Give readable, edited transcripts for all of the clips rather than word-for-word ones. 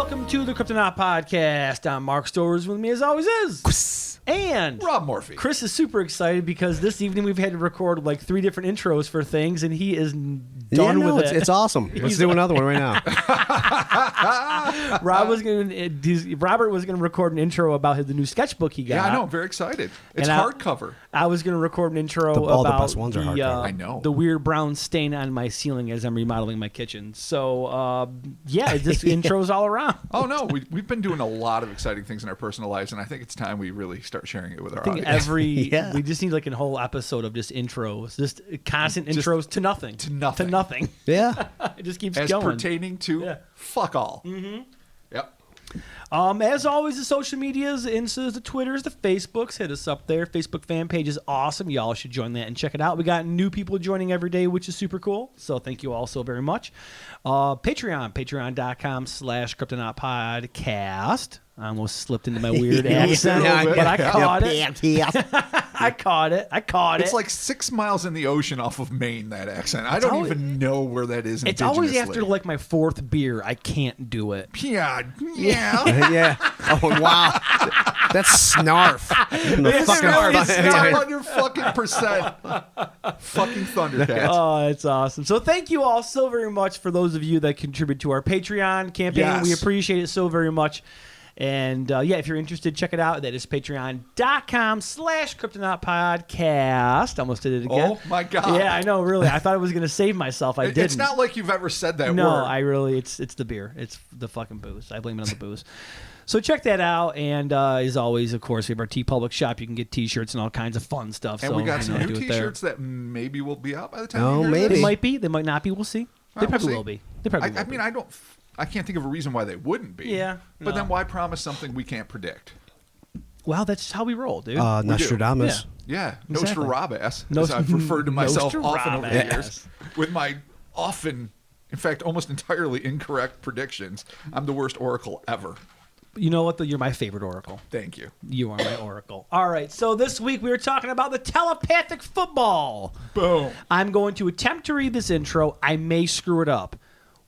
welcome to the Kryptonaut Podcast. I'm Mark Stowers. With me, as always, is and Rob Morphy. Chris is super excited because this evening we've had to record like 3 different intros for things, and he is done with it. It's awesome. Let's do another one right now. Robert was going to record an intro about the new sketchbook he got. Yeah, I know. I'm very excited. It's And hardcover. I was going to record an intro All the about best ones are hardcover. I know. the weird brown stain on my ceiling as I'm remodeling my kitchen. So, yeah, this intro's all around. Oh, no. We've been doing a lot of exciting things in our personal lives, and I think it's time we really start sharing it with our I think audience. we just need like a whole episode of just intros, just constant intros to nothing. To nothing. To nothing. Yeah. It just keeps As going. pertaining to fuck all. Mm-hmm. Yep. As always, the social medias, the Instas, the Twitters, the Facebooks, hit us up there. Facebook fan page is awesome. Y'all should join that and check it out. We got new people joining every day, which is super cool. So thank you all so very much. patreon.com/KryptonautPodcast. I almost slipped into my weird accent, but I caught it. I caught it. It's like 6 miles in the ocean off of Maine, that accent. I don't even know where that is. It's always after like my 4th beer. I can't do it. Yeah. Yeah. Oh, wow. That's snarf. It's 100 fucking percent. Fucking Thundercats. Oh, it's awesome. So thank you all so very much for those of you that contribute to our Patreon campaign. Yes. We appreciate it so very much. And yeah, if you're interested, check it out. That is patreon.com/KryptonautPodcast. Almost did it again. Oh my God. Yeah, I know, really. I thought I was going to save myself. I didn't. It's not like you've ever said that No, word. it's the beer. It's the fucking booze. I blame it on the booze. So check that out. And as always, of course, we have our T-Public shop. You can get T-shirts and all kinds of fun stuff. And so, we got some new do it there. T-shirts that maybe will be out by the time Oh, you hear maybe. They this. might be. They might not be. We'll see. They probably will be. They probably will be. I can't think of a reason why they wouldn't be. Yeah, But no. then why promise something we can't predict? Well, that's how we roll, dude. Nostradamus. Yeah. Exactly. Nostradamus, as I've referred to myself often over the Nostradamus. years. With my often, in fact, almost entirely incorrect predictions. I'm the worst oracle ever. You know what, though? You're my favorite oracle. Thank you. You are my oracle. All right, so this week we were talking about the telepathic football. Boom. I'm going to attempt to read this intro. I may screw it up.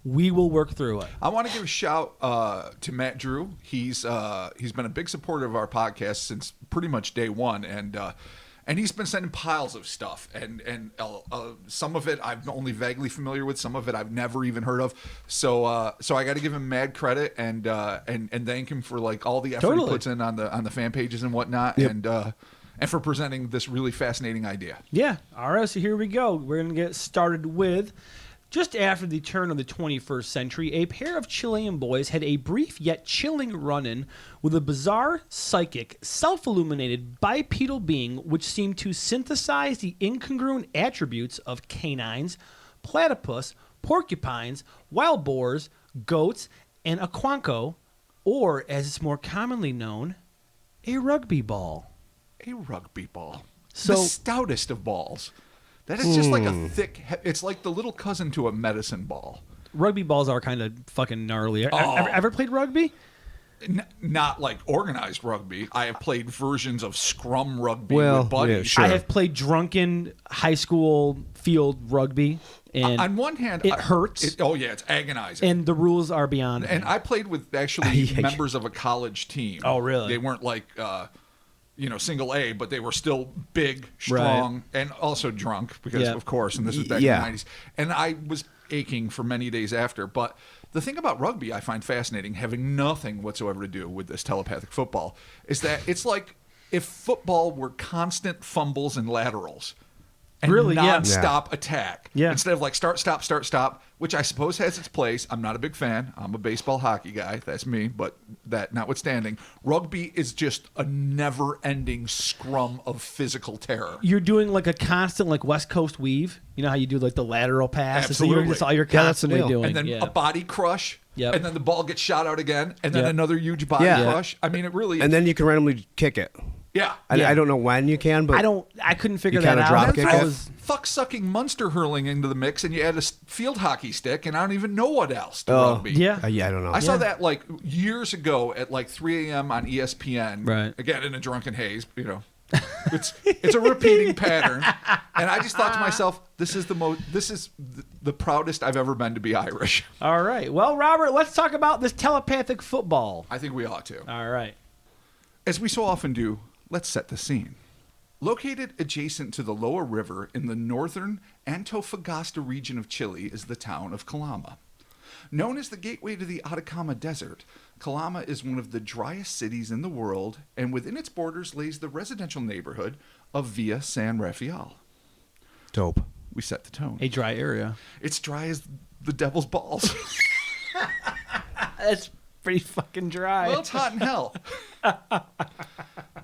We will work through it. I want to give a shout to Matt Drew. He's been a big supporter of our podcast since pretty much day one, and he's been sending piles of stuff, and some of it I'm only vaguely familiar with, some of it I've never even heard of. So I got to give him mad credit and thank him for like all the effort he puts in on the fan pages and whatnot, and for presenting this really fascinating idea. Yeah. All right, so here we go. We're going to get started with... Just after the turn of the 21st century, a pair of Chilean boys had a brief yet chilling run-in with a bizarre, psychic, self-illuminated bipedal being which seemed to synthesize the incongruent attributes of canines, platypus, porcupines, wild boars, goats, and a quanco, or, as it's more commonly known, a rugby ball. A rugby ball. So- the stoutest of balls. That is just like a thick... It's like the little cousin to a medicine ball. Rugby balls are kind of fucking gnarly. Ever played rugby? Not like organized rugby. I have played versions of scrum rugby Well, with buddies. yeah, sure. I have played drunken high school field rugby, and On one hand, it hurts. it's agonizing. And the rules are beyond. And I played with actually members of a college team. Oh, really? They weren't like, single A, but they were still big, strong, and also drunk because, of course, and this was back in the 90s. And I was aching for many days after. But the thing about rugby I find fascinating, having nothing whatsoever to do with this telepathic football, is that it's like if football were constant fumbles and laterals. And non-stop attack. Yeah. Instead of like start, stop, which I suppose has its place. I'm not a big fan. I'm a baseball hockey guy. That's me. But that notwithstanding, rugby is just a never-ending scrum of physical terror. You're doing like a constant like West Coast weave. You know how you do like the lateral pass? Absolutely. That's all you're constantly doing. And then a body crush. Yep. And then the ball gets shot out again. And then another huge body crush. I mean, it really... And then you can randomly kick it. Yeah. I don't know when you can, but I couldn't figure you that kinda out. drop kick I it. was fuck-sucking Munster hurling into the mix, and you add a field hockey stick, and I don't even know what else to rugby. Yeah. I don't know. I saw that like years ago at like 3 a.m. on ESPN. Right. Again, in a drunken haze, It's a repeating pattern. And I just thought to myself, this is the proudest I've ever been to be Irish. All right. Well, Robert, let's talk about this telepathic football. I think we ought to. All right. As we so often do, let's set the scene. Located adjacent to the Loa River in the northern Antofagasta region of Chile is the town of Kalama. Known as the gateway to the Atacama Desert, Kalama is one of the driest cities in the world, and within its borders lays the residential neighborhood of Villa San Rafael. Dope. We set the tone. A dry area. It's dry as the devil's balls. That's pretty fucking dry. Well, it's hot in hell.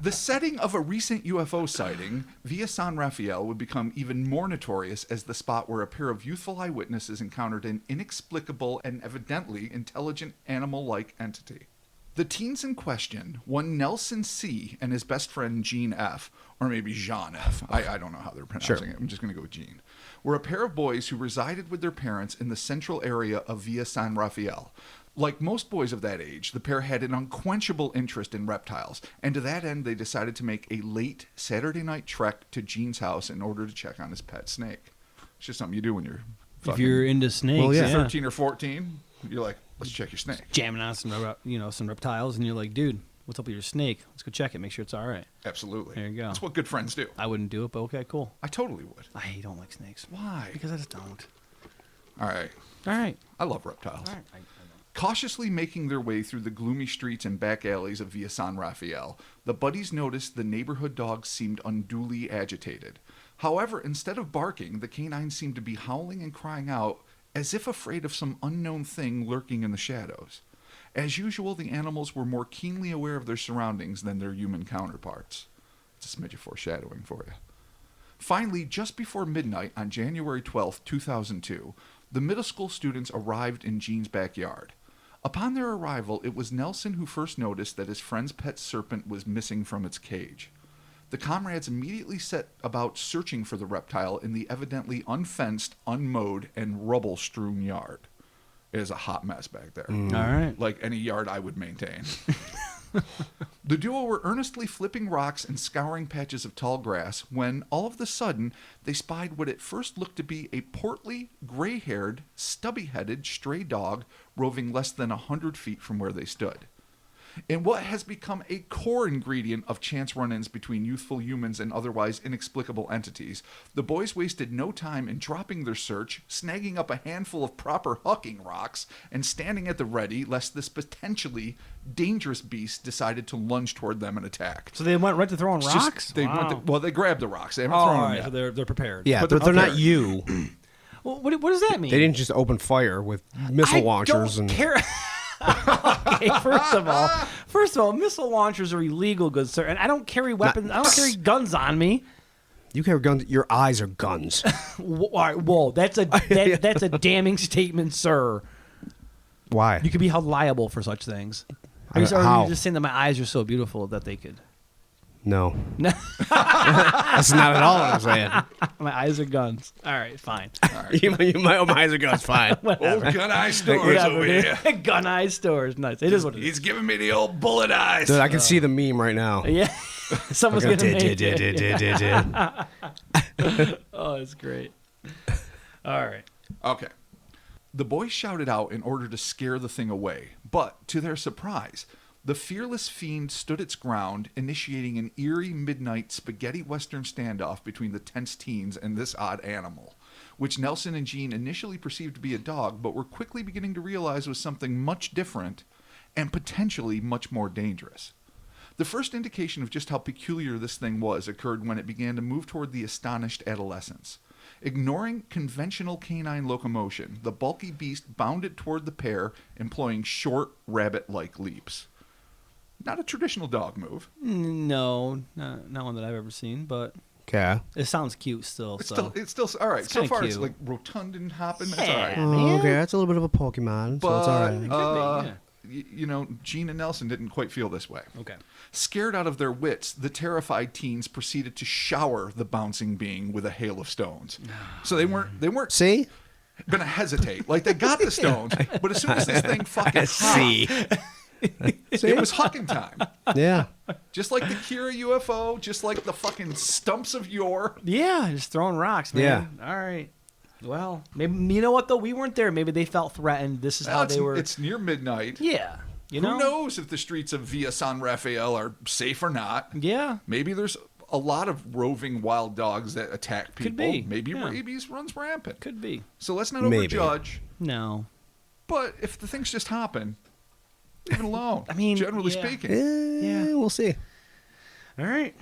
The setting of a recent UFO sighting, Villa San Rafael would become even more notorious as the spot where a pair of youthful eyewitnesses encountered an inexplicable and evidently intelligent animal-like entity. The teens in question, one Nelson C. and his best friend Gene F., or maybe Jean F., I don't know how they're pronouncing it, I'm just going to go with Gene, were a pair of boys who resided with their parents in the central area of Villa San Rafael. Like most boys of that age, the pair had an unquenchable interest in reptiles, and to that end they decided to make a late Saturday night trek to Gene's house in order to check on his pet snake. It's just something you do when you're if you're into snakes, Well, yeah. 13 or 14, you're like, let's check your snake. jamming on some reptiles, and you're like, dude, what's up with your snake? Let's go check it, make sure it's all right. Absolutely. There you go. That's what good friends do. I wouldn't do it, but okay, cool. I totally would. I don't like snakes. Why? Because I just don't. All right. All right. I love reptiles. All right. Cautiously making their way through the gloomy streets and back alleys of Villa San Rafael, the buddies noticed the neighborhood dogs seemed unduly agitated. However, instead of barking, the canines seemed to be howling and crying out as if afraid of some unknown thing lurking in the shadows. As usual, the animals were more keenly aware of their surroundings than their human counterparts. It's a smidge of foreshadowing for you. Finally, just before midnight on January 12, 2002, the middle school students arrived in Gene's backyard. Upon their arrival, it was Nelson who first noticed that his friend's pet serpent was missing from its cage. The comrades immediately set about searching for the reptile in the evidently unfenced, unmowed, and rubble-strewn yard. It is a hot mess back there. All right. Like any yard I would maintain. The duo were earnestly flipping rocks and scouring patches of tall grass when, all of a sudden, they spied what at first looked to be a portly, gray-haired, stubby-headed stray dog roving less than 100 feet from where they stood. In what has become a core ingredient of chance run-ins between youthful humans and otherwise inexplicable entities, the boys wasted no time in dropping their search, snagging up a handful of proper hucking rocks, and standing at the ready lest this potentially dangerous beast decided to lunge toward them and attack. So they went right to throwing rocks? They grabbed the rocks. They haven't Oh, thrown all them right. yet. So they're prepared. Yeah, But but they're they're not you. Well, what does that mean? They didn't just open fire with missile launchers don't and care. Okay, first of all, missile launchers are illegal, good sir, and I don't carry weapons. I don't carry guns on me. you carry guns. Your eyes are guns. All right, whoa, that's a damning statement, sir. Why? You could be held liable for such things. Are you How? just saying that my eyes are so beautiful that they could? No. That's not at all what I'm saying. My eyes are guns. All right, fine. you might my eyes are guns. Fine. Old gun eye stores Whatever, over dude. here. Gun eye stores. Nice. It is what it is. He's giving me the old bullet eyes. Dude, I can see the meme right now. Yeah. Someone's going to make it. it. Oh, it's great. All right. Okay. The boys shouted out in order to scare the thing away, but to their surprise, the fearless fiend stood its ground, initiating an eerie midnight spaghetti western standoff between the tense teens and this odd animal, which Nelson and Gene initially perceived to be a dog, but were quickly beginning to realize was something much different and potentially much more dangerous. The first indication of just how peculiar this thing was occurred when it began to move toward the astonished adolescents. Ignoring conventional canine locomotion, the bulky beast bounded toward the pair, employing short, rabbit-like leaps. Not a traditional dog move. No, not one that I've ever seen, but Okay. it sounds cute still. It's So. still all right. It's So kinda far, it's cute. like rotund and hopping. Yeah. That's all right. Man. Okay, that's a little bit of a Pokemon, so it's all right. But Yeah. Gene and Nelson didn't quite feel this way. Okay. Scared out of their wits, the terrified teens proceeded to shower the bouncing being with a hail of stones. So they weren't See? gonna hesitate. Like they got the stones, but as soon as this thing fucking hopped, See. It was hucking time. Yeah. Just like the Kira UFO, just like the fucking stumps of yore. Yeah, just throwing rocks, man. Yeah. All right. Well, maybe you know what though? We weren't there. Maybe they felt threatened. This is how they were. It's near midnight. Yeah. Who knows if the streets of Villa San Rafael are safe or not? Yeah. Maybe there's a lot of roving wild dogs that attack people. Could be. Maybe rabies runs rampant. Could be. So let's not overjudge. No. But if the things just happen, leave it alone. I mean, generally speaking. We'll see. All right.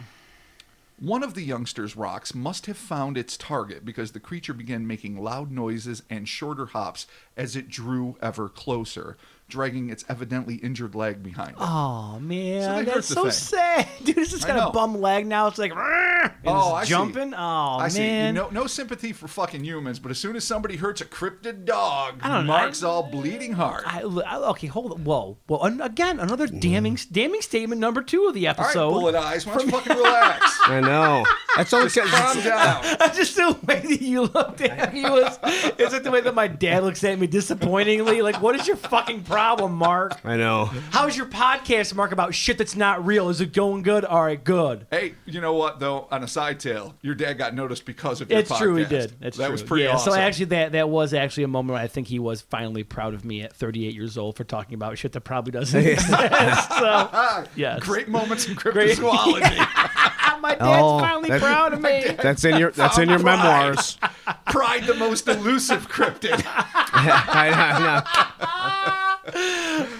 One of the youngsters' rocks must have found its target because the creature began making loud noises and shorter hops as it drew ever closer, dragging its evidently injured leg behind it. Oh, man. So that's so sad. Dude, it's just got a bum leg now. It's like, I jumping. See. Oh, I man. See. No sympathy for fucking humans, but as soon as somebody hurts a cryptid dog, Mark's all bleeding heart. Okay, hold on. Whoa. Well, again, another damning statement number 2 of the episode. All right, bullet eyes. Why don't you fucking relax? I know. That's only because calm down. Just the way that you looked at me is it the way that my dad looks at me disappointingly? Like, what is your fucking problem, Mark? I know. How's your podcast, Mark, about shit that's not real? Is it going good? All right, good. Hey, you know what, though? On a side tale, your dad got noticed because of your podcast. It's true, he did. That was pretty awesome. So actually, that was actually a moment where I think he was finally proud of me at 38 years old for talking about shit that probably doesn't exist. So, yes. Great moments in cryptozoology. My dad's finally proud of me. That's in your memoirs. Pride, the most elusive cryptid.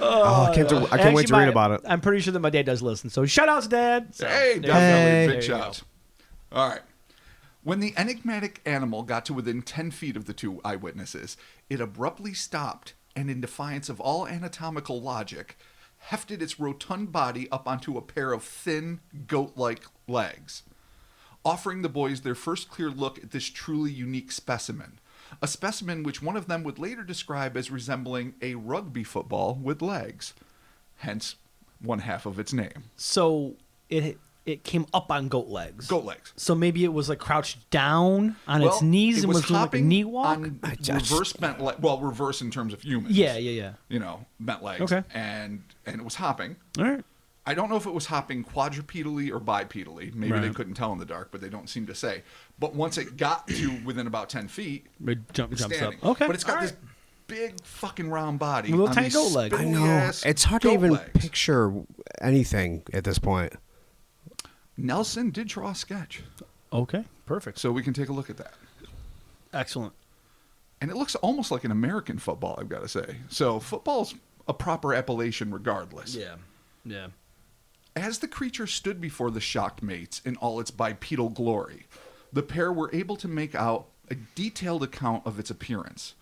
I can't wait to read about it. I'm pretty sure that my dad does listen. So shout outs, Dad. So, hey, definitely. Big shout. All right. When the enigmatic animal got to within 10 feet of the 2 eyewitnesses, it abruptly stopped and, in defiance of all anatomical logic, hefted its rotund body up onto a pair of thin, goat-like legs, offering the boys their first clear look at this truly unique specimen. A specimen which one of them would later describe as resembling a rugby football with legs, hence one half of its name. So it came up on goat legs. Goat legs. So maybe it was like crouched down on its knees and was doing like a knee walk? On reverse bent legs. Well, reverse in terms of humans. Yeah. You know, bent legs. Okay. And it was hopping. All right. I don't know if it was hopping quadrupedally or bipedally. Maybe they couldn't tell in the dark, but they don't seem to say. But once it got to within about 10 feet, it jumps standing. up. Okay. But it's got this big fucking round body. Little tiny goat legs. I know. It's hard to even picture anything at this point. Nelson did draw a sketch. Okay. Perfect. So we can take a look at that. Excellent. And it looks almost like an American football, I've got to say. So football's a proper appellation regardless. Yeah. As the creature stood before the shocked mates in all its bipedal glory, the pair were able to make out a detailed account of its appearance.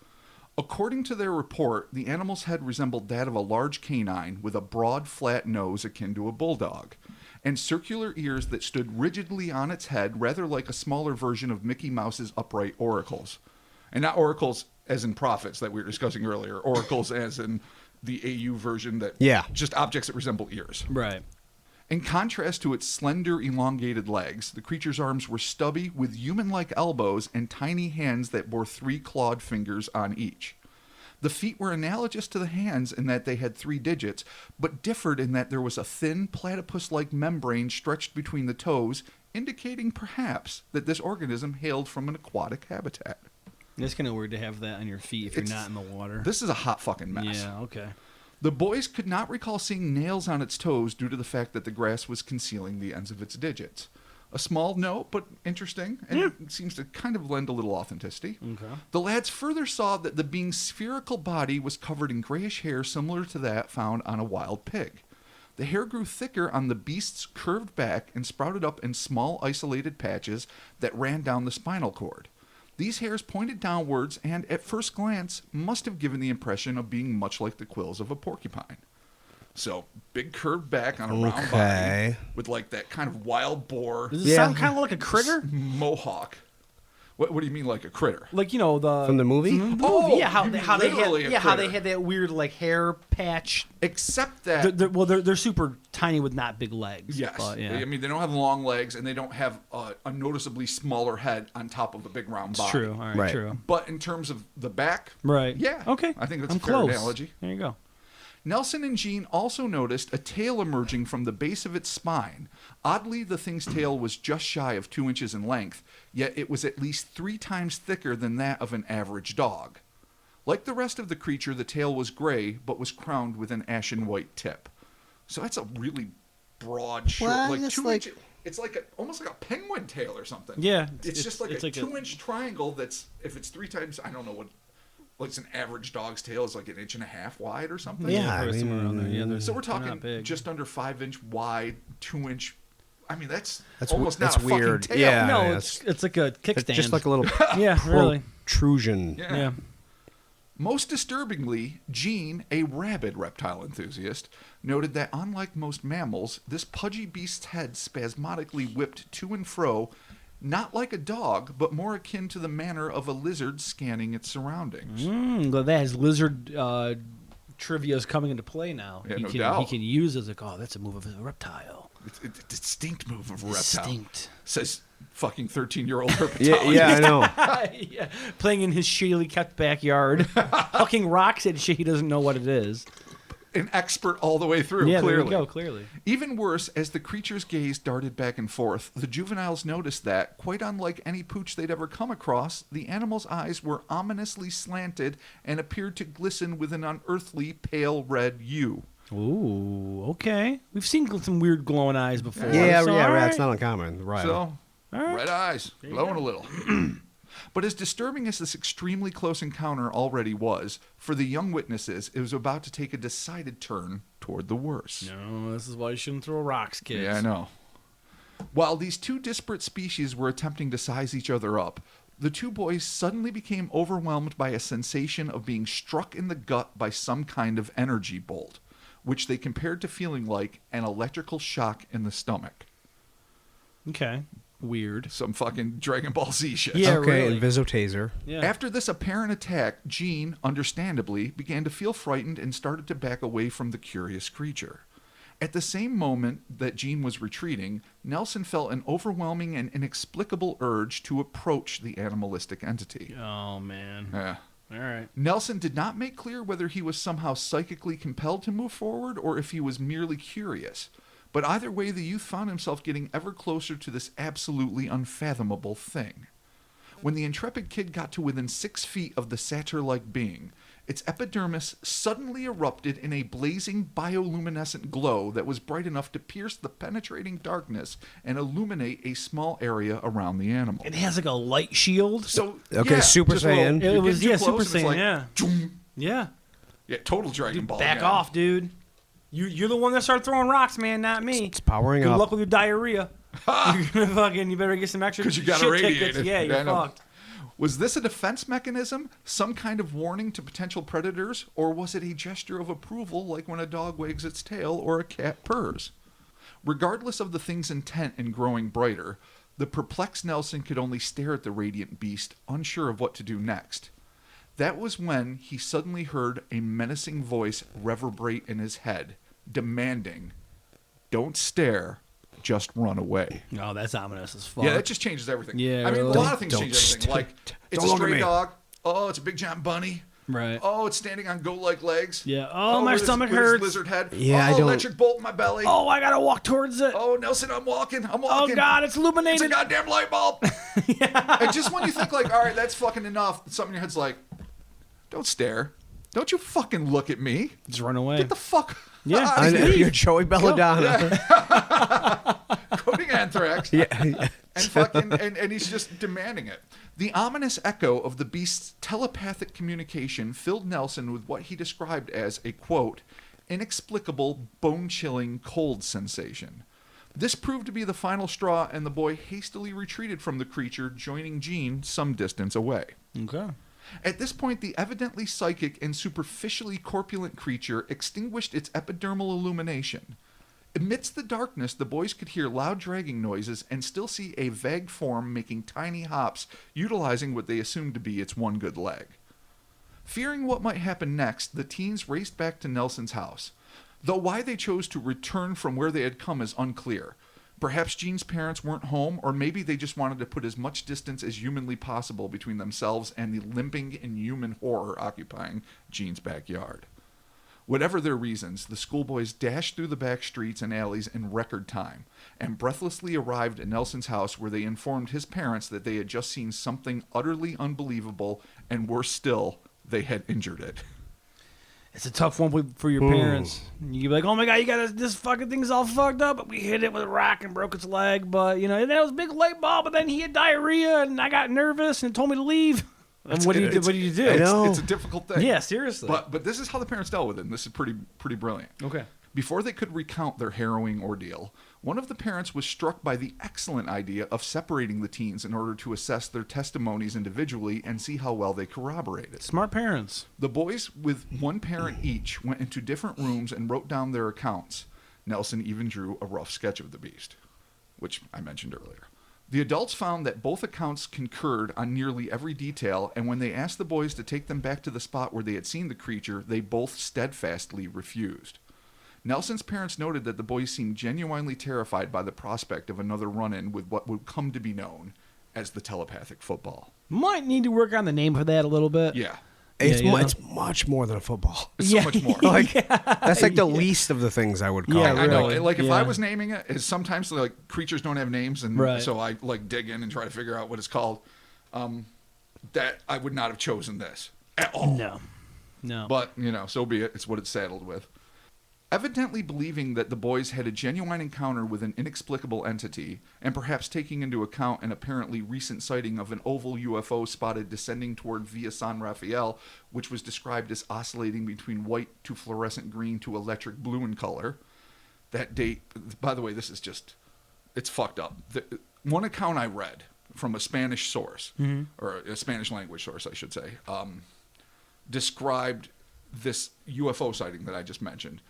According to their report, the animal's head resembled that of a large canine with a broad, flat nose akin to a bulldog, and circular ears that stood rigidly on its head, rather like a smaller version of Mickey Mouse's upright oracles. And not oracles as in prophets that we were discussing earlier, oracles as in the AU version that just objects that resemble ears. Right. In contrast to its slender, elongated legs, the creature's arms were stubby with human-like elbows and tiny hands that bore 3 clawed fingers on each. The feet were analogous to the hands in that they had 3 digits, but differed in that there was a thin, platypus-like membrane stretched between the toes, indicating perhaps that this organism hailed from an aquatic habitat. It's kind of weird to have that on your feet if you're not in the water. This is a hot fucking mess. Yeah, okay. The boys could not recall seeing nails on its toes due to the fact that the grass was concealing the ends of its digits. A small note, but interesting, and it seems to kind of lend a little authenticity. Okay. The lads further saw that the being's spherical body was covered in grayish hair similar to that found on a wild pig. The hair grew thicker on the beast's curved back and sprouted up in small isolated patches that ran down the spinal cord. These hairs pointed downwards and, at first glance, must have given the impression of being much like the quills of a porcupine. So, big curved back on a round body with like that kind of wild boar. Does it sound kind of like a critter? Mohawk. What do you mean like a critter? Like, you know, from the movie? Yeah, how they had that weird like hair patch. Except that they're super tiny with not big legs. Yes, but, yeah. I mean they don't have long legs and they don't have a noticeably smaller head on top of a big round body. It's true, all right, true. But in terms of the back, right? Yeah, okay. I think that's a fair analogy. There you go. Nelson and Jean also noticed a tail emerging from the base of its spine. Oddly, the thing's tail was just shy of 2 inches in length, yet it was at least 3 times thicker than that of an average dog. Like the rest of the creature, the tail was gray, but was crowned with an ashen white tip. So that's a really broad, short, Well, like it's 2 like- inch. It's like almost like a penguin tail or something. Yeah, It's just like it's a like 2-inch triangle that's, if it's 3 times, I don't know what, like it's an average dog's tail is like 1.5 inches wide or something. Yeah, probably I somewhere around there. mean- Yeah, So we're they're not talking big. just under 5-inch wide, 2-inch. I mean, that's That's almost that's not a weird. fucking tail. Yeah, No, yeah, it's like a kickstand. it's just like a little yeah, really. protrusion. Yeah. Most disturbingly, Jean, a rabid reptile enthusiast, noted that unlike most mammals, this pudgy beast's head spasmodically whipped to and fro, not like a dog, but more akin to the manner of a lizard scanning its surroundings. Well, that his lizard trivia is coming into play now. Yeah, he no can, doubt. He can use it as like, oh, that's a move of a reptile. It's a distinct move of a reptile. Distinct. Says fucking 13-year-old herpetologist. Yeah, I know. Yeah, playing in his shitty kept backyard, hucking rocks at shit he doesn't know what it is. An expert all the way through, Yeah, clearly. there you go, clearly. Even worse, as the creature's gaze darted back and forth, the juveniles noticed that, quite unlike any pooch they'd ever come across, the animal's eyes were ominously slanted and appeared to glisten with an unearthly pale red hue. Ooh, okay. We've seen some weird glowing eyes before. Yeah, so, yeah, all that's right. not uncommon. Right. So, right. red eyes, glowing a little. But as disturbing as this extremely close encounter already was, for the young witnesses, it was about to take a decided turn toward the worse. No, this is why you shouldn't throw rocks, kids. Yeah, I know. While these two disparate species were attempting to size each other up, the two boys suddenly became overwhelmed by a sensation of being struck in the gut by some kind of energy bolt, which they compared to feeling like an electrical shock in the stomach. Okay. Weird. Some fucking Dragon Ball Z shit. Yeah, okay, really. Invisotaser. Yeah. After this apparent attack, Jean, understandably, began to feel frightened and started to back away from the curious creature. At the same moment that Jean was retreating, Nelson felt an overwhelming and inexplicable urge to approach the animalistic entity. Oh, man. Yeah. All right. Nelson did not make clear whether he was somehow psychically compelled to move forward or if he was merely curious. But either way, the youth found himself getting ever closer to this absolutely unfathomable thing. When the intrepid kid got to within 6 feet of the satyr-like being, its epidermis suddenly erupted in a blazing bioluminescent glow that was bright enough to pierce the penetrating darkness and illuminate a small area around the animal. It has like a light shield. So, Okay, Super just a little- Saiyan. you're It was, getting too yeah, close Super and it's Saiyan, yeah. Zoom. Yeah. Yeah, total Dragon Ball. Back again. off, dude. You're the one that started throwing rocks, man, not me. It's powering Good up. luck with your diarrhea. You're gonna fucking, you better get some extra 'Cause you got shit irradiated. tickets. Yeah, Yeah, I you're know. fucked. Was this a defense mechanism, some kind of warning to potential predators, or was it a gesture of approval like when a dog wags its tail or a cat purrs? Regardless of the thing's intent in growing brighter, the perplexed Nelson could only stare at the radiant beast, unsure of what to do next. That was when he suddenly heard a menacing voice reverberate in his head, demanding, "Don't stare, just run away." Oh, that's ominous as fuck. Yeah, that just changes everything. Yeah, I mean, really. a lot of things Don't change everything. stare. Like, it's Don't a look at stray me. dog. Oh, it's a big giant bunny. Right. Oh, it's standing on goat-like legs. Yeah. Oh, my with stomach with his hurts. lizard head. Yeah, oh, I don't- electric bolt in my belly. Oh, I gotta walk towards it. Oh, Nelson, I'm walking. I'm Oh, walking. God, it's It's a illuminated. goddamn light bulb. And just when you think like, all right, that's fucking enough, something in your head's like, don't stare. Don't you fucking look at me. Just run away. Get the fuck Yeah. out I of know, here. you're Joey Belladonna. Coating anthrax. Yeah. And fucking and he's just demanding it. The ominous echo of the beast's telepathic communication filled Nelson with what he described as a, quote, inexplicable, bone-chilling cold sensation. This proved to be the final straw, and the boy hastily retreated from the creature, joining Jean some distance away. Okay. At this point, the evidently psychic and superficially corpulent creature extinguished its epidermal illumination. Amidst the darkness, the boys could hear loud dragging noises and still see a vague form making tiny hops, utilizing what they assumed to be its one good leg. Fearing what might happen next, the teens raced back to Nelson's house. Though why they chose to return from where they had come is unclear. Perhaps Jean's parents weren't home, or maybe they just wanted to put as much distance as humanly possible between themselves and the limping inhuman horror occupying Jean's backyard. Whatever their reasons, the schoolboys dashed through the back streets and alleys in record time and breathlessly arrived at Nelson's house, where they informed his parents that they had just seen something utterly unbelievable, and worse still, they had injured it. It's a tough one for your parents. You'd be like, oh my God, this fucking thing's all fucked up. But we hit it with a rock and broke its leg. But, and that was a big light bulb. But then he had diarrhea and I got nervous and told me to leave. And what do you do? It's a difficult thing. Yeah, seriously. But this is how the parents dealt with it, and this is pretty brilliant. Okay. Before they could recount their harrowing ordeal, one of the parents was struck by the excellent idea of separating the teens in order to assess their testimonies individually and see how well they corroborated. Smart parents. The boys, with one parent each, went into different rooms and wrote down their accounts. Nelson even drew a rough sketch of the beast, which I mentioned earlier. The adults found that both accounts concurred on nearly every detail, and when they asked the boys to take them back to the spot where they had seen the creature, they both steadfastly refused. Nelson's parents noted that the boys seemed genuinely terrified by the prospect of another run-in with what would come to be known as the telepathic football. Might need to work on the name for that a little bit. Yeah. It's much more than a football. It's so much more. That's like the least of the things I would call it. I know. Really. Like, if I was naming it, is sometimes like creatures don't have names, and so I like dig in and try to figure out what it's called. That I would not have chosen this at all. No. But, so be it. It's what it's saddled with. Evidently believing that the boys had a genuine encounter with an inexplicable entity, and perhaps taking into account an apparently recent sighting of an oval UFO spotted descending toward Via San Rafael, which was described as oscillating between white to fluorescent green to electric blue in color. That date, by the way, this is just, it's fucked up. One account I read from a Spanish source, or a Spanish language source, I should say, described this UFO sighting that I just mentioned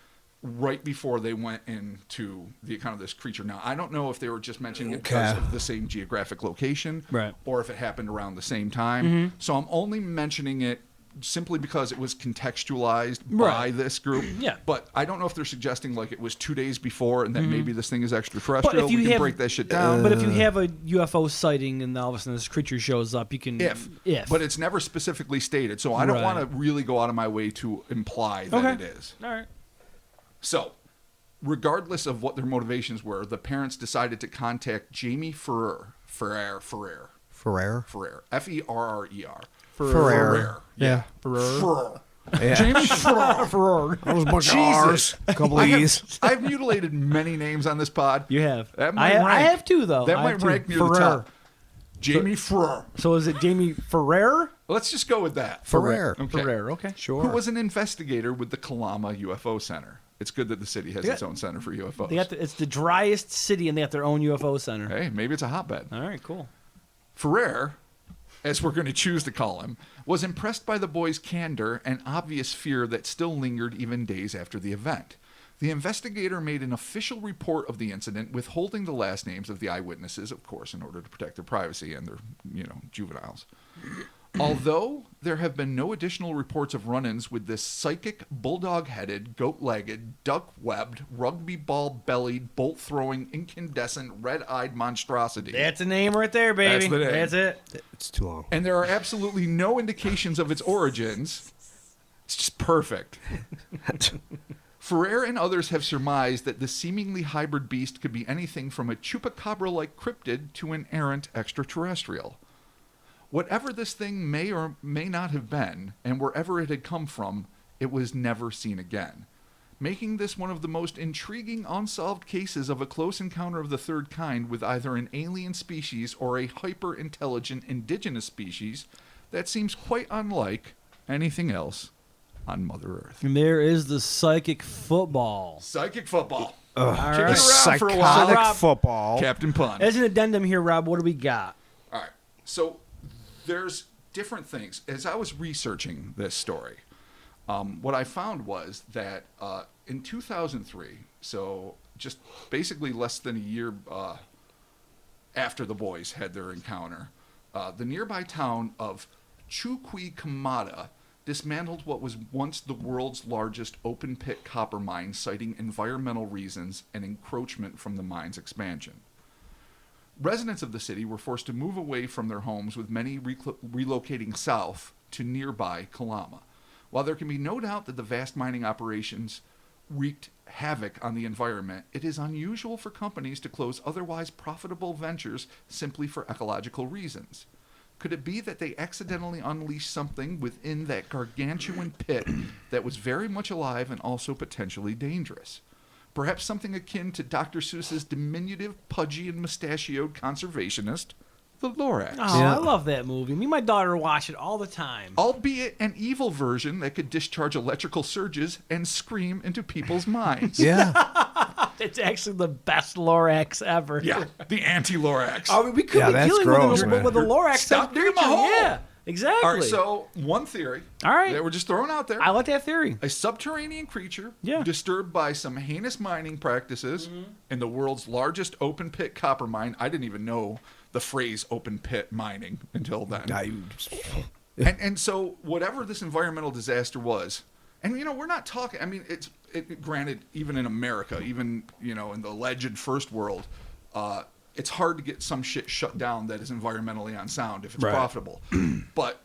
right before they went into the account of this creature. Now, I don't know if they were just mentioning it because of the same geographic location, or if it happened around the same time. So I'm only mentioning it simply because it was contextualized by this group. But I don't know if they're suggesting like it was 2 days before and that maybe this thing is extraterrestrial. We can break that shit down. But if you have a UFO sighting and all of a sudden this creature shows up, you can... If. But it's never specifically stated, so I don't want to really go out of my way to imply that it is. All right. So, regardless of what their motivations were, the parents decided to contact Jamie Ferrer. F-E-R-R-E-R. Ferrer. Yeah. Ferrer. Yeah. Jamie Ferrer. That was a bunch of R's. A couple of E's. I've mutilated many names on this pod. You have. I have too, though. That might rank near the top. Jamie Ferrer. So is it Jamie Ferrer? Let's just go with that. Ferrer. Okay. Ferrer, okay. Sure. Who was an investigator with the Kalama UFO Center. It's good that the city has its own center for UFOs. It's the driest city, and they have their own UFO center. Hey, maybe it's a hotbed. All right, cool. Ferrer, as we're going to choose to call him, was impressed by the boys' candor and obvious fear that still lingered even days after the event. The investigator made an official report of the incident, withholding the last names of the eyewitnesses, of course, in order to protect their privacy and their, juveniles. Although there have been no additional reports of run-ins with this psychic, bulldog-headed, goat-legged, duck-webbed, rugby ball-bellied, bolt-throwing, incandescent, red-eyed monstrosity. That's a name right there, baby. That's the name. That's it. It's too long. And there are absolutely no indications of its origins. It's just perfect. Ferrer and others have surmised that the seemingly hybrid beast could be anything from a chupacabra-like cryptid to an errant extraterrestrial. Whatever this thing may or may not have been, and wherever it had come from, it was never seen again, making this one of the most intriguing unsolved cases of a close encounter of the third kind with either an alien species or a hyper-intelligent indigenous species that seems quite unlike anything else on Mother Earth. And there is the psychic football. Psychic football. Right. Kick it around for a while. Psychotic football. Captain Pun. As an addendum here, Rob, what do we got? All right. So there's different things. As I was researching this story, what I found was that in 2003, so just basically less than a year after the boys had their encounter, the nearby town of Chuquicamata dismantled what was once the world's largest open-pit copper mine, citing environmental reasons and encroachment from the mine's expansion. Residents of the city were forced to move away from their homes, with many relocating south to nearby Kalama. While there can be no doubt that the vast mining operations wreaked havoc on the environment, it is unusual for companies to close otherwise profitable ventures simply for ecological reasons. Could it be that they accidentally unleashed something within that gargantuan pit that was very much alive and also potentially dangerous? Perhaps something akin to Dr. Seuss's diminutive, pudgy, and mustachioed conservationist, the Lorax. Oh, Yeah. I love that movie. Me and my daughter watch it all the time. Albeit an evil version that could discharge electrical surges and scream into people's minds. Yeah. It's actually the best Lorax ever. Yeah, the anti-Lorax. I mean, we could Yeah, be that's dealing gross, with, man. with the Lorax. Stop in the digging my future. hole. Yeah, exactly. All right, so one theory All right. that we're just throwing out there. I like that theory. A subterranean creature Yeah. disturbed by some heinous mining practices in the world's largest open pit copper mine. I didn't even know the phrase open pit mining until then. And so whatever this environmental disaster was, and we're not talking, I mean, granted, even in America, even, in the alleged first world, it's hard to get some shit shut down that is environmentally unsound if it's Right. profitable. But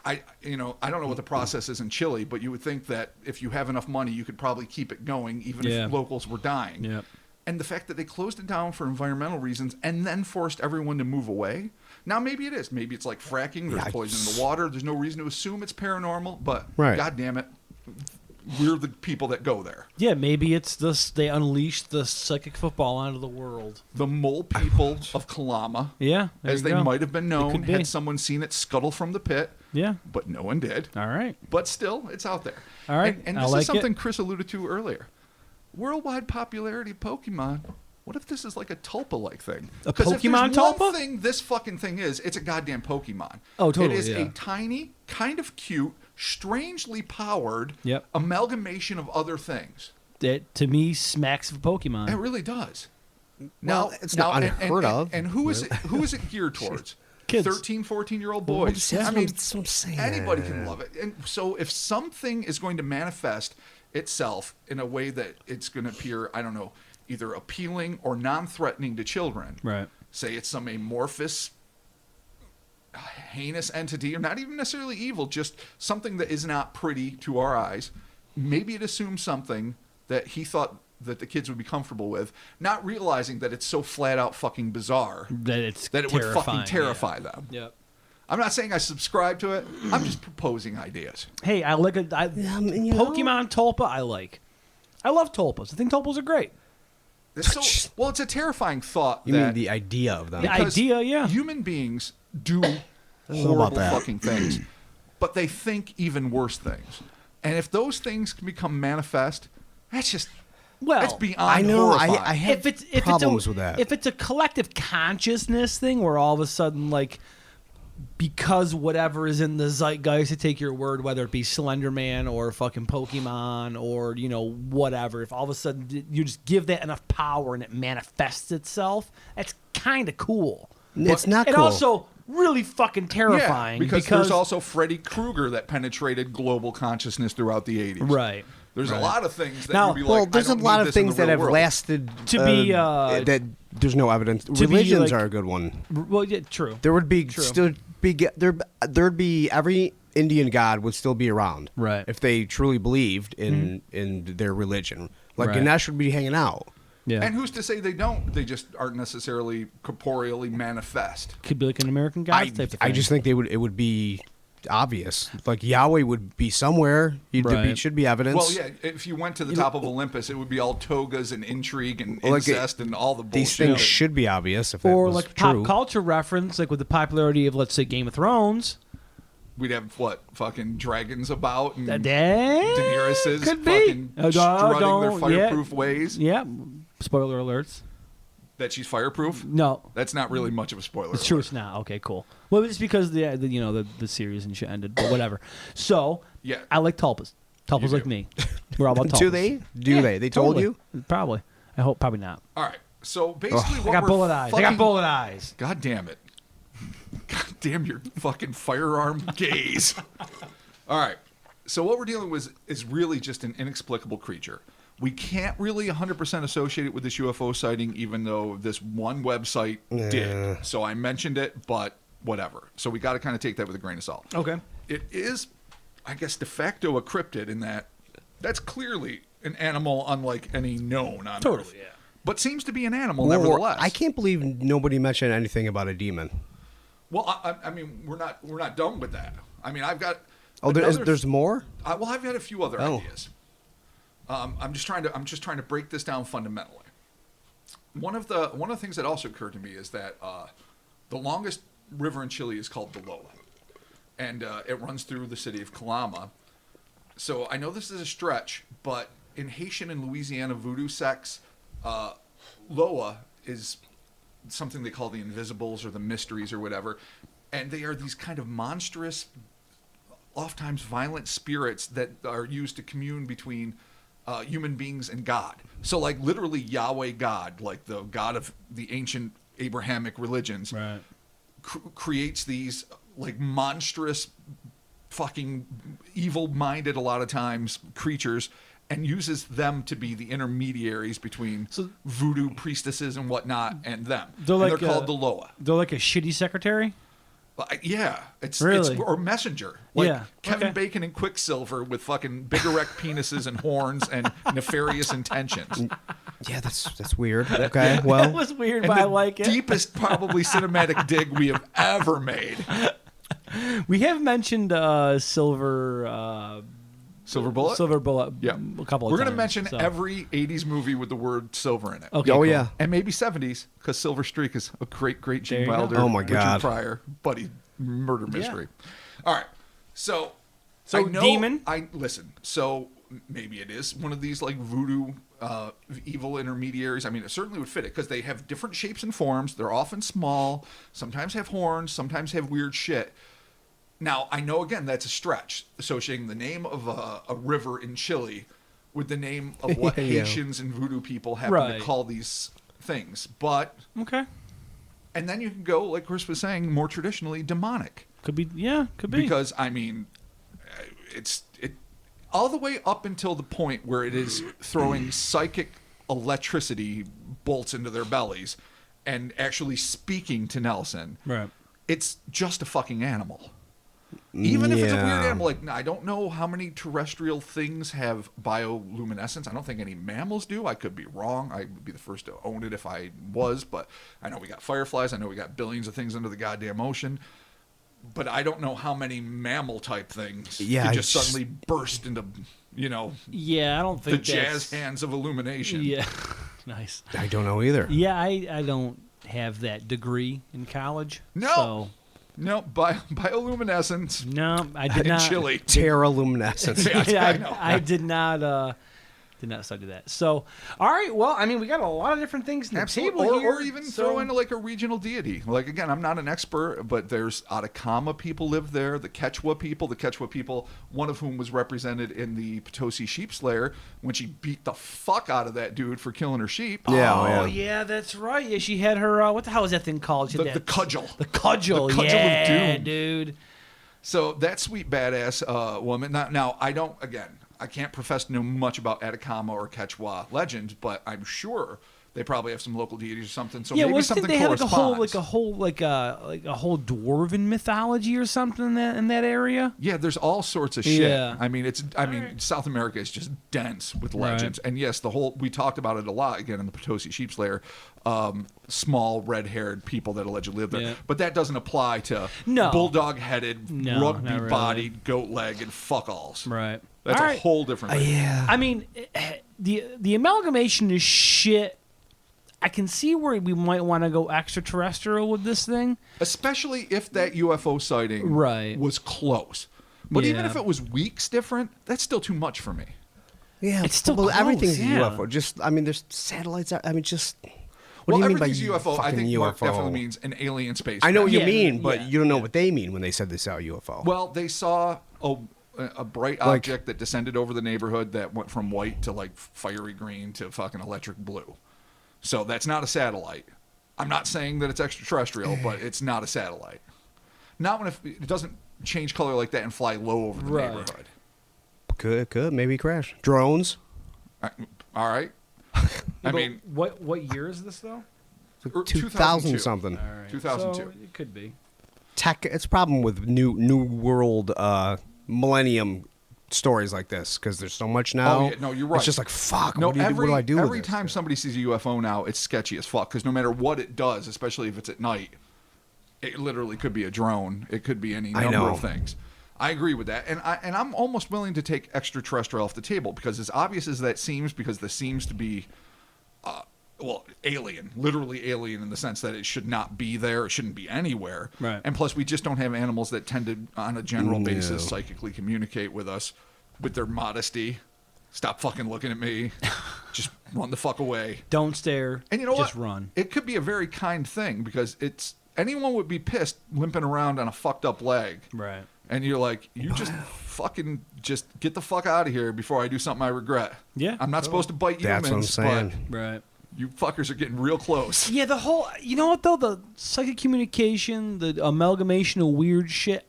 I don't know what the process is in Chile, but you would think that if you have enough money, you could probably keep it going even Yeah. if locals were dying. Yeah. And the fact that they closed it down for environmental reasons and then forced everyone to move away. Now, maybe it is. Maybe it's like fracking. There's poison in the water. There's no reason to assume it's paranormal. But, Right. God damn it, we're the people that go there. Yeah, maybe it's this. They unleashed the psychic football onto the world. The mole people of Kalama, Yeah, there as you they go. might have been known, could be. had someone seen it scuttle from the pit. Yeah. But no one did. All right. But still, it's out there. All right, And I this like is something it. Chris alluded to earlier. Worldwide popularity of Pokemon. What if this is like a Tulpa-like thing? A 'Cause if Pokemon there's one Tulpa? thing this fucking thing is, it's a goddamn Pokemon. Oh, totally, It is yeah. a tiny, kind of cute, strangely powered Yep. amalgamation of other things. That to me smacks of Pokemon. It really does. Well, it's not unheard of. And who is it? Who is it geared towards? Kids. 13, 14-year-old Well, boys. that's I mean, what I'm saying. anybody can love it. And so if something is going to manifest itself in a way that it's going to appear, I don't know, either appealing or non-threatening to children, Right. say it's some amorphous, heinous entity, or not even necessarily evil, just something that is not pretty to our eyes, maybe it assumes something that he thought that the kids would be comfortable with, not realizing that it's so flat out fucking bizarre That it's that it would fucking terrifying, terrify them. Yeah. Yep. I'm not saying I subscribe to it. I'm just proposing ideas. Hey, I like a Pokemon Tulpa. I like. I love Tulpas. I think Tulpas are great. It's it's a terrifying thought. You that mean the idea of them? The because idea, yeah. Human beings do know about horrible that. fucking things, but they think even worse things. And if those things can become manifest, that's Well, beyond I know. horrifying. I have if problems it's a, with that. If it's a collective consciousness thing where all of a sudden, like, because whatever is in the zeitgeist, to take your word, whether it be Slender Man or fucking Pokemon or, whatever, if all of a sudden you just give that enough power and it manifests itself, that's kind of cool. It's not And cool. also really fucking terrifying. Yeah, because there's also Freddy Krueger that penetrated global consciousness throughout the 80s. Right. There's a lot of things that Now- you'd be like, well, there's I a don't lot need of this in things the that real have world. lasted. To be, that there's no evidence. be, Religions like- are a good one. Well, yeah, true. There would be True. still be there'd be every Indian god would still be around, Right. If they truly believed in their religion, like Right. Ganesh would be hanging out. Yeah. And who's to say they don't? They just aren't necessarily corporeally manifest. Could be like an American Gods type of thing. I just think it would be obvious. Like Yahweh would be somewhere. Right. Should be evidence. Well, yeah, if you went to the top of Olympus, it would be all togas and intrigue and Like incest and all the bullshit. These things should be obvious if that Or was like true. pop culture reference, like with the popularity of, let's say, Game of Thrones. We'd have, dragons about and That Daenerys could be. fucking strutting their don't- fireproof ways. Yeah. Spoiler alerts. That she's fireproof? No. That's not really much of a spoiler. It's true. alert. It's not. Okay, cool. Well, it's because the series and shit ended, but whatever. So, Yeah. I like Tulpas. Tulpas You like do. me. We're all about Tulpas. Do they? Yeah, They told totally. you? Probably. I hope. Probably not. All right. So basically, I what got we're bullet eyes. I got bullet eyes. God damn it. God damn your fucking firearm gaze. All right. So what we're dealing with is really just an inexplicable creature. We can't really 100% associate it with this UFO sighting, even though this one website did. So I mentioned it, but whatever. So we got to kind of take that with a grain of salt. Okay. It is I guess, de facto a cryptid in that that's clearly an animal unlike any known on Earth. Yeah. But seems to be an animal nevertheless. I can't believe nobody mentioned anything about a demon. Well, I mean, we're not done with that. I mean, I've got. Oh, there's more? Well, I've got a few other ideas. I'm just trying to break this down fundamentally. One of the things that also occurred to me is that the longest river in Chile is called the Loa, and it runs through the city of Kalama. So I know this is a stretch, but in Haitian and Louisiana voodoo sects, Loa is something they call the invisibles or the mysteries or whatever, and they are these kind of monstrous, oftentimes violent spirits that are used to commune between human beings and God. So, like, literally Yahweh God, like the God of the ancient Abrahamic religions, Right. Creates these, like, monstrous, fucking evil-minded, a lot of times, creatures, and uses them to be the intermediaries between voodoo priestesses and whatnot and them. They're called the Loa. They're like a shitty secretary? Yeah, it's Really? or messenger, like Yeah, Kevin okay. Bacon and Quicksilver with fucking big erect penises and horns and nefarious intentions. Yeah, that's weird. Okay, well, That was weird, And but the I like it. deepest, probably cinematic dig we have ever made. We have mentioned Silver Silver Bullet. Yeah, a couple of we're times. gonna mention so. every '80s movie with the word silver in it. Okay, oh cool. yeah. And maybe '70s because Silver Streak is a great There Gene you go. Wilder, Oh, my Richard God. Pryor buddy murder mystery. All right, so So I know, demon? I listen. So maybe it is one of these like voodoo evil intermediaries. I mean, it certainly would fit it because they have different shapes and forms. They're often small. Sometimes have horns. Sometimes have weird shit. Now, I know, again, that's a stretch, associating the name of a river in Chile with the name of what Yeah. Haitians and voodoo people happen Right. to call these things. But, Okay. and then you can go, like Chris was saying, more traditionally, demonic. Could be. Yeah, could be. Because, I mean, it all the way up until the point where it is throwing psychic electricity bolts into their bellies and actually speaking to Nelson. Right. It's just a fucking animal. Even if it's a weird Yeah. animal, like, I don't know how many terrestrial things have bioluminescence. I don't think any mammals do. I could be wrong. I would be the first to own it if I was, but I know we got fireflies. I know we got billions of things under the goddamn ocean. But I don't know how many mammal-type things could just suddenly burst into, Yeah, I don't the think jazz that's... hands of illumination. Yeah. Nice. I don't know either. Yeah, I don't have that degree in college. No. So, No, bioluminescence no, I did in not. Chile. Terra luminescence. Yeah, I know. I did not study that. So, all right. Well, I mean, we got a lot of different things in the Absolutely. table here. Or even throw in like a regional deity. Like, again, I'm not an expert, but there's Atacama people live there, the Quechua people, one of whom was represented in the Potosi sheep slayer when she beat the fuck out of that dude for killing her sheep. Yeah, Oh, yeah, that's right. Yeah, she had her. What the hell is that thing called? She had The that- cudgel. The cudgel. The cudgel of yeah, doom. dude. So that sweet badass woman. Now, I can't profess to know much about Atacama or Quechua legends, but I'm sure they probably have some local deities or something. So Yeah, maybe wasn't something they have a whole dwarven mythology or something in that area? Yeah, there's all sorts of shit. Yeah. I mean, South America is just dense with legends. And yes, we talked about it a lot again in the Potosi sheep slayer. Small red-haired people that allegedly live there. Yeah. But that doesn't apply to No. bulldog-headed, No, not really. rugby-bodied, goat-legged fuck-alls. Right. That's All a right. whole different thing. Yeah. I mean, the amalgamation is shit. I can see where we might want to go extraterrestrial with this thing. Especially if that UFO sighting Right. was close. But even Yeah. if it was weeks different, that's still too much for me. Yeah, It's still well, close, everything's yeah. a UFO. Just, I mean, there's satellites. I mean, just. What Well, do you mean by everything's UFO. I fucking think UFO? Mark definitely means an alien space. I know what you Yeah, mean, but yeah, you don't know yeah. what they mean when they said they saw a UFO. Well, they saw a bright Like- object that descended over the neighborhood that went from white to like fiery green to fucking electric blue. So that's not a satellite. I'm not saying that it's extraterrestrial, but it's not a satellite. Not when it doesn't change color like that and fly low over the Right. neighborhood. Could maybe crash. Drones. All right. I mean, what year is this though? or 2000 something. All right. 2002. So it could be. Tech. It's a problem with new world millennium stories like this because there's so much now. Oh, yeah, no, you're right. It's just like, fuck, No, what do I do with every this? time somebody sees a UFO now, it's sketchy as fuck because no matter what it does, especially if it's at night, it literally could be a drone. It could be any number of things. I agree with that, and I'm almost willing to take extraterrestrial off the table because as obvious as that seems, because this seems to be, alien, literally alien in the sense that it should not be there, it shouldn't be anywhere, right? And plus, we just don't have animals that tend to, on a general basis, psychically communicate with us with their modesty. Stop fucking looking at me. Just run the fuck away. Don't stare. And you know just what? Run. It could be a very kind thing because anyone would be pissed limping around on a fucked up leg. Right. And you're like, you just fucking just get the fuck out of here before I do something I regret. Yeah. I'm not supposed to bite That's humans, what I'm saying. but Right. you fuckers are getting real close. Yeah, the whole, you know what though, the psychic communication, the amalgamation of weird shit,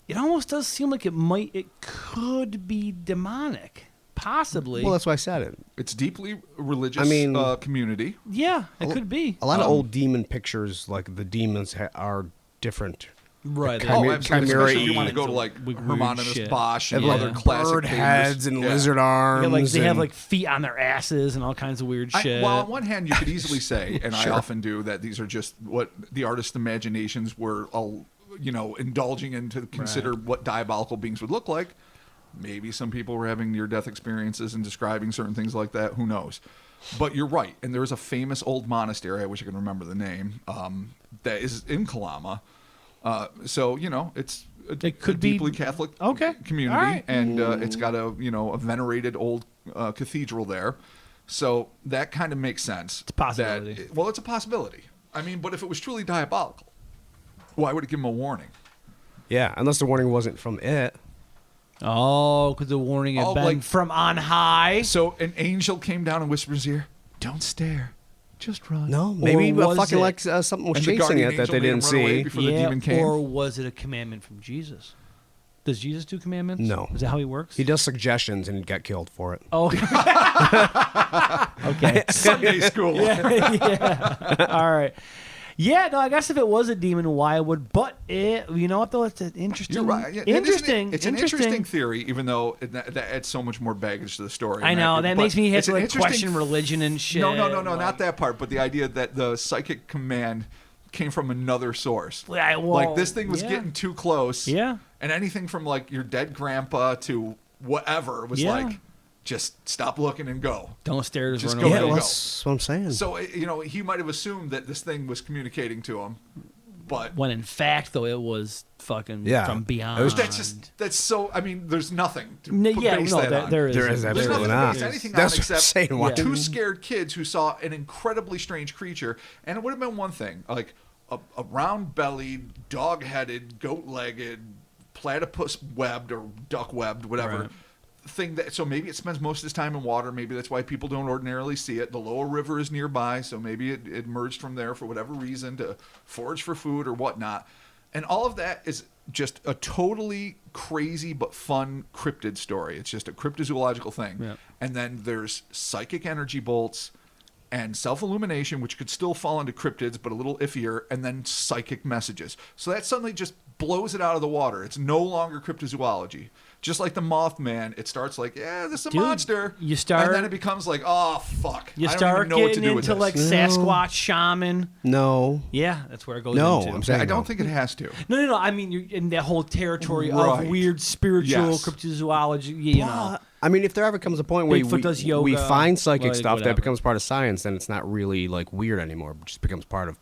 it almost does seem like it could be demonic, possibly. Well, that's why I said it. It's deeply religious community. Yeah, it could be. A lot of old demon pictures, like the demons are different. Right. Absolutely. Especially if you Chimera want to go to like weird Hieronymus shit. Bosch and Yeah. other classic Bird figures. heads and lizard arms. They have and- like feet on their asses and all kinds of weird shit. Well, on one hand, you could easily say, and Sure. I often do, that these are just what the artist's imaginations were, indulging in to consider what diabolical beings would look like. Maybe some people were having near-death experiences and describing certain things like that. Who knows? But you're right. And there's a famous old monastery, I wish I could remember the name, that is in Kalama. So, it's a could be- deeply Catholic Okay. community. All right. And it's got a venerated old cathedral there. So that kind of makes sense. It's a possibility. It's a possibility. I mean, but if it was truly diabolical, why would it give him a warning? Yeah, unless the warning wasn't from it. Oh, because the warning had been from on high. So an angel came down and whispered in his ear, "Don't stare, just run." No, maybe was fucking it- like something was And the chasing guardian it that angel they made him didn't run away see. before the demon came. Or was it a commandment from Jesus? Does Jesus do commandments? No. Is that how he works? He does suggestions and he got killed for it. Oh. Okay. Sunday school. Yeah. All right. Yeah, no, I guess if it was a demon, why would? But you know what though? It's an interesting. You're right. Yeah, Interesting. It's an interesting theory, even though that adds so much more baggage to the story. I know that makes me have it's to an like interesting question religion and shit. No, like- not that part. But the idea that the psychic command came from another source. Well, Like this thing was yeah. getting too close. Yeah. And anything from like your dead grandpa to whatever was Yeah. like, just stop looking and go. Don't stare. Just Just run go away. ahead and go. That's what I'm saying. So he might have assumed that this thing was communicating to him, but When in fact, though, it was fucking Yeah. from beyond. It was that's so. I mean, there's nothing to there base that on. is. There is There's absolutely nothing not. to base anything That's on what I'm except saying. Why? two scared kids who saw an incredibly strange creature, and it would have been one thing, like a round-bellied, dog-headed, goat-legged, platypus-webbed or duck-webbed, whatever. Right. Thing that, so maybe it spends most of its time in water. Maybe that's why people don't ordinarily see it. The lower river is nearby, so maybe it emerged from there for whatever reason to forage for food or whatnot. And all of that is just a totally crazy but fun cryptid story. It's just a cryptozoological thing. Yeah. And then there's psychic energy bolts and self-illumination, which could still fall into cryptids, but a little iffier, and then psychic messages. So that suddenly just blows it out of the water. It's no longer cryptozoology. Just like the Mothman, it starts like, yeah, this is a Dude, monster. you start- and then it becomes like, oh, fuck. You I don't start even know what to getting do with into this. like Sasquatch, shaman. No. Yeah, that's where it goes No, into. I'm saying I don't no. think it has to. No. I mean, you're in that whole territory Right. of weird spiritual Yes. cryptozoology. You know, I mean, if there ever comes a point where Bigfoot does yoga, we find psychic like, stuff whatever. that becomes part of science, then it's not really like weird anymore. It just becomes part of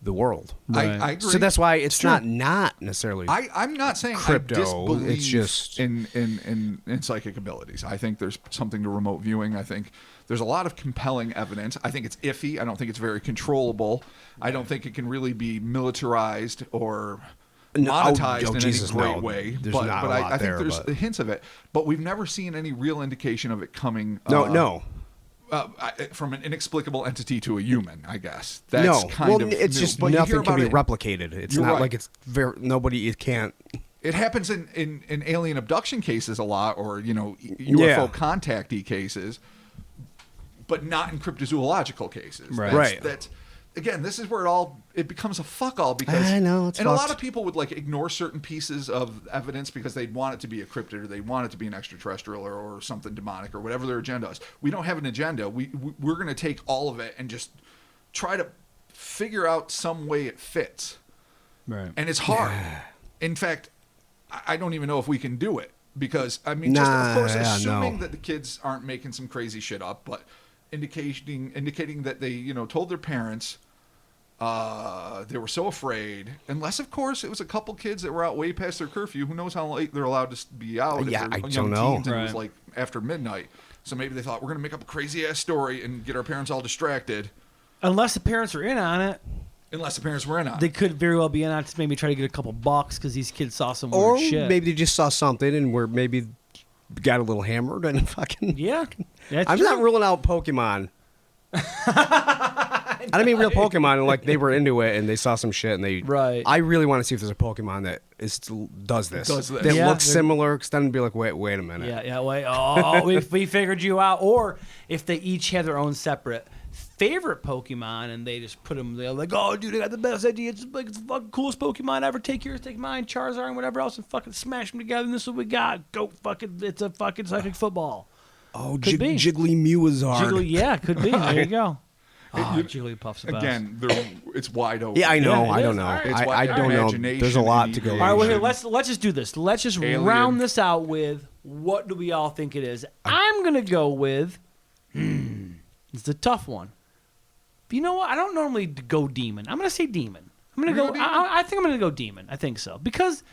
the world. Right. I agree. So that's why it's true. not necessarily. I'm not saying Crypto, I disbelieve it's just- in psychic abilities. I think there's something to remote viewing. I think there's a lot of compelling evidence. I think it's iffy. I don't think it's very controllable. I don't think it can really be militarized or monetized in Jesus, any great no. way. There's but not a I lot think there, there's but- hints of it. But we've never seen any real indication of it coming. no. From an inexplicable entity to a human, I guess. That's No. kind Well, of it's new. just But you hear nothing can be about it- replicated. It's You're not right. like it's very nobody. It can't. It happens in alien abduction cases a lot, or UFO Yeah. contactee cases, but not in cryptozoological cases. Right. Right. again, this is where it becomes a fuck all because I know, it's and a lot fucked. of people would like ignore certain pieces of evidence because they'd want it to be a cryptid or they want it to be an extraterrestrial or something demonic or whatever their agenda is. We don't have an agenda. We're going to take all of it and just try to figure out some way it fits. Right. And it's hard. In fact, I don't even know if we can do it because of course, assuming that the kids aren't making some crazy shit up, but indicating that they, told their parents they were so afraid, unless of course it was a couple kids that were out way past their curfew. Who knows how late they're allowed to be out? Yeah, if they're I young don't know. teens and it was Right. like after midnight. So maybe they thought we're gonna make up a crazy ass story and get our parents all distracted. Unless the parents are in on it, Unless the parents were in on they it. could very well be in on it to maybe try to get a couple bucks because these kids saw some Or weird shit. maybe they just saw something and were maybe got a little hammered and fucking. Yeah. That's I'm true. not ruling out Pokemon. I don't mean real Pokemon. Like they were into it and they saw some shit and they. Right. I really want to see if there's a Pokemon that does this. That Yeah. looks similar. Because then be like, wait a minute. Yeah, wait. Oh, we figured you out. Or if they each have their own separate favorite Pokemon and they just put them, they're like, oh, dude, I got the best idea. It's like it's the fucking coolest Pokemon ever. Take yours, take mine, Charizard, and whatever else, and fucking smash them together. And this is what we got. Go fucking, it's a fucking psychic football. Oh, Could be. Jiggly Mewazard. Jiggly, yeah, could be. There you go. Oh, Jigglypuff's the best. Again, it's wide open. Yeah, I know. Yeah, it I is. don't know. All right. It's I don't know. imagination There's a lot to go. and All right, well, here, Asian. let's just do this. Let's just Alien. round this out with what do we all think it is? I'm going to go with, it's a tough one. But you know what? I don't normally go demon. I'm going to say demon. I'm going to go, I think I'm going to go demon. I think so. Because,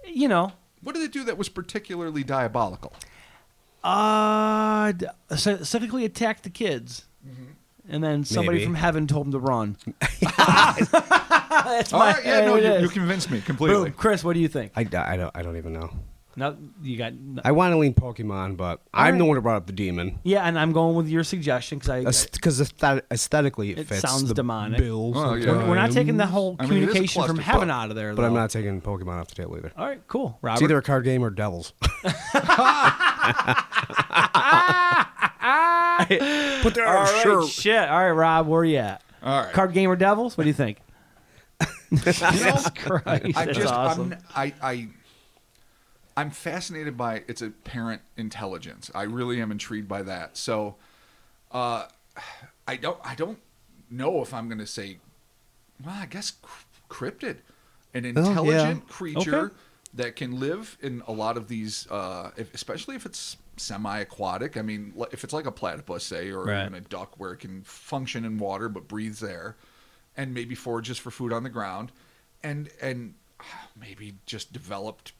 What did it do that was particularly diabolical? specifically attacked the kids. And then somebody Maybe. from heaven told him to run. That's All right, yeah, no, it you is. convinced me completely. Boom. Chris, what do you think? I don't even know. No, you got. I want to lean Pokemon, but I'm the one who brought up the demon. Yeah, and I'm going with your suggestion because Because aesthetically it fits. sounds the demonic. Bills Oh, yeah. we're not taking the whole I mean, it is a communication from clusterfuck. heaven out of there. But I'm though. not taking Pokemon off the table either. All right, cool. Robert. It's either a card game or devils. Put there, All right, sure. shit. All right, Rob, where are you at? All right. Card game or devils? What do you think? Jesus Christ, that's awesome. I'm fascinated by its apparent intelligence. I really am intrigued by that. So, I don't know if I'm going to say, well, I guess cryptid, an intelligent creature Okay. that can live in a lot of these, especially if it's semi-aquatic. I mean, if it's like a platypus, say, or Right. even a duck where it can function in water but breathes air, and maybe forages for food on the ground, and maybe just developed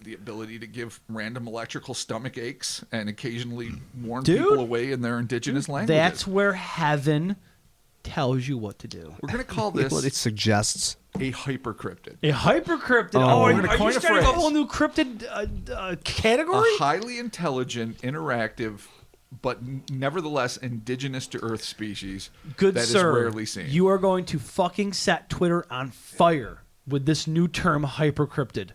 the ability to give random electrical stomach aches and occasionally warn people away in their indigenous languages. That's where heaven tells you what to do. We're going to call Well, it this suggests. a hypercryptid. A hypercryptid. Oh. Are We're gonna you coin a starting a phrase. whole new cryptid category? A highly intelligent, interactive, but nevertheless indigenous to Earth species Good that is sir, rarely seen. you are going to fucking set Twitter on fire with this new term, hypercryptid.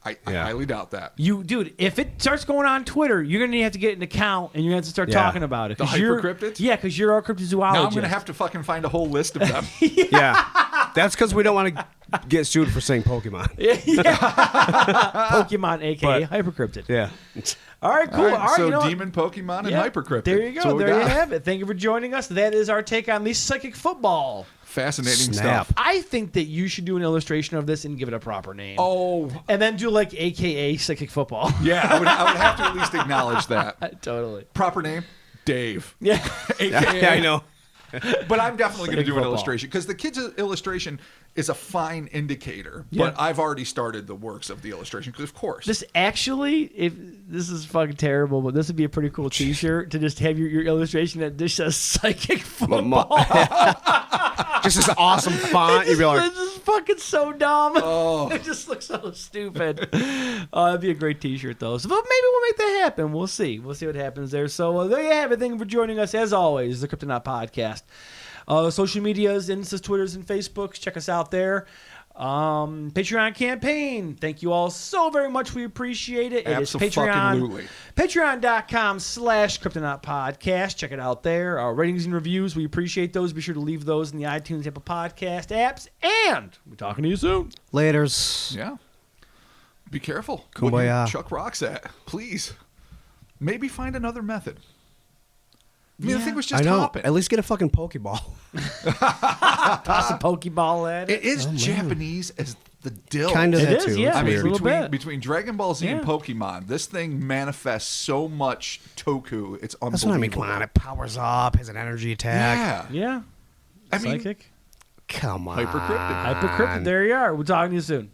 I Yeah. highly doubt that. Dude, if it starts going on Twitter, you're gonna have to get an account and you're gonna have to start Yeah. talking about it. The 'Cause you're- hypercryptids? Yeah, because you're our cryptozoologist. Now I'm going to have to fucking find a whole list of them. Yeah. That's because we don't want to get sued for saying Pokemon. Pokemon, aka hypercryptid. Yeah. All right, cool. All right, so you know what? demon, Pokemon, and Yeah, hypercryptid. There you That's go. what we There you got. have it. Thank you for joining us. That is our take on the psychic football. Fascinating Snap. stuff. I think that you should do an illustration of this and give it a proper name. Oh, And then do like AKA psychic football. yeah. I would have to at least acknowledge that. Totally. Proper name, Dave. Yeah. AKA. Yeah, I know. But I'm definitely going to Psychic do an football. illustration because the kid's illustration is a fine indicator. Yeah. But I've already started the works of the illustration because, of course. This actually, if this is fucking terrible, but this would be a pretty cool T-shirt to just have your illustration that just says psychic football. Just this awesome font. You'd be like, This is fucking so dumb. Oh. It just looks so stupid. That'd be a great T-shirt though. So maybe we'll make that happen. We'll see. We'll see what happens there. So there you have it. Thank you for joining us as always. The Kryptonaut Podcast. Social medias, Instas, Twitters, and Facebooks. Check us out there. Patreon campaign. Thank you all so very much. We appreciate it. It is Abso-fucking-lutely. Patreon.com/Kryptonaut Podcast. Check it out there. Our ratings and reviews, we appreciate those. Be sure to leave those in the iTunes Apple Podcast apps. And we're talking to you soon. Laters. Yeah. Be careful. Kumbaya. What you chuck rocks at. Please. Maybe find another method. I mean, the thing was just I know. hopping. At least get a fucking Pokeball. Toss a Pokeball at it. It is Japanese as the dill. Kind of It that is, too. yeah. It's I mean, weird. a little bit. Between Dragon Ball Z and Yeah. Pokemon, this thing manifests so much toku. It's unbelievable. That's what I mean. Come on, it powers up, has an energy attack. Yeah. Yeah. I mean, Psychic. Come on. Hypercryptic. Hypercryptic. There you are. We're talking to you soon.